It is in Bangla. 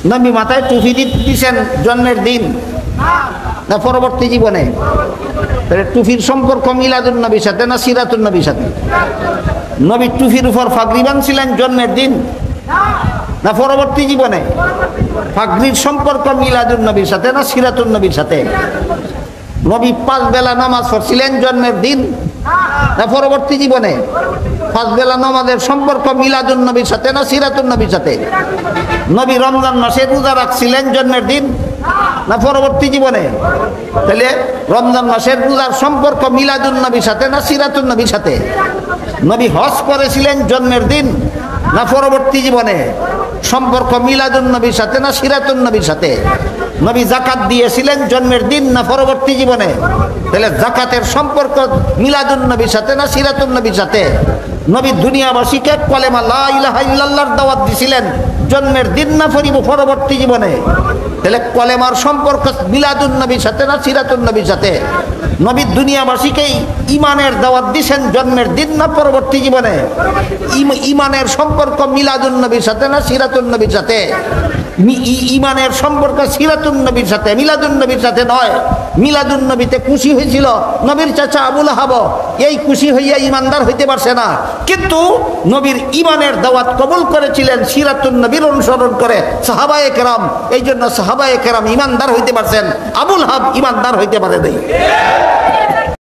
নবী মাথায় টুপি দিতেছেন জন্মের দিন না পরবর্তী জীবনে? তাহলে টুপির সম্পর্ক মিলাদুন নবীর সাথে না সিরাতুন নবীর সাথে? নবী টুপির উপর পাগড়ি বাঁধছিলেন জন্মের দিন না পরবর্তী জীবনে? পাগড়ির সম্পর্ক মিলাদুন নবীর সাথে না সিরাতুন নবীর সাথে? নবী 5 বেলা নামাজ পড়ছিলেন জন্মের দিন না পরবর্তী জীবনে? 5 বেলা নামাজের সম্পর্ক মিলাদুন নবীর সাথে না সিরাতুন নবীর সাথে? নবী রমজান মাসে রোজা রাখছিলেন জন্মের দিন না পরবর্তী জীবনে? তাহলে রমজান মাসের রোজার সম্পর্ক মিলাদুন নবীর সাথে না সিরাতুন নবীর সাথে? নবী হজ করেছিলেন জন্মের দিন না পরবর্তী জীবনে? সম্পর্ক মিলাদুন নবীর সাথে না সিরাতুন নবীর সাথে? নবী যাকাত দিয়েছিলেন জন্মের দিন না পরবর্তী জীবনে? তাহলে যাকাতের সম্পর্ক মিলাদুন নবীর সাথে না সিরাতুন নবীর সাথে? নবী দুনিয়াবাসীকে কলেমা লা ইলাহা ইল্লাল্লাহর দাওয়াত দিছিলেন জন্মের দিন না পরবর্তী জীবনে? তাহলে কলেমার সম্পর্ক মিলাদুন নবীর সাথে না সিরাতুন নবীর সাথে? নবী দুনিয়াবাসীকেই ইমানের দাওয়াত দিছেন জন্মের দিন না পরবর্তী জীবনে? ইমানের সম্পর্ক মিলাদুন নবীর সাথে না সিরাতুন নবীর সাথে? ইমানের সম্পর্ক সিরাতুন নবীর সাথে, মিলাদুন নবীর সাথে নয়। মিলাদুন নবীতে খুশি হয়েছিল নবীর চাচা আবুল আহাব, এই খুশি হইয়া ইমানদার হইতে পারছে না, কিন্তু নবীর ইমানের দাওয়াত কবুল করেছিলেন সিরাতুন নবীর অনুসরণ করে সাহাবায়ে কেরাম। এই জন্য সাহাবায়ে কেরাম ইমানদার হইতে পারছেন, আবুল আহাব ইমানদার হইতে পারে নাই।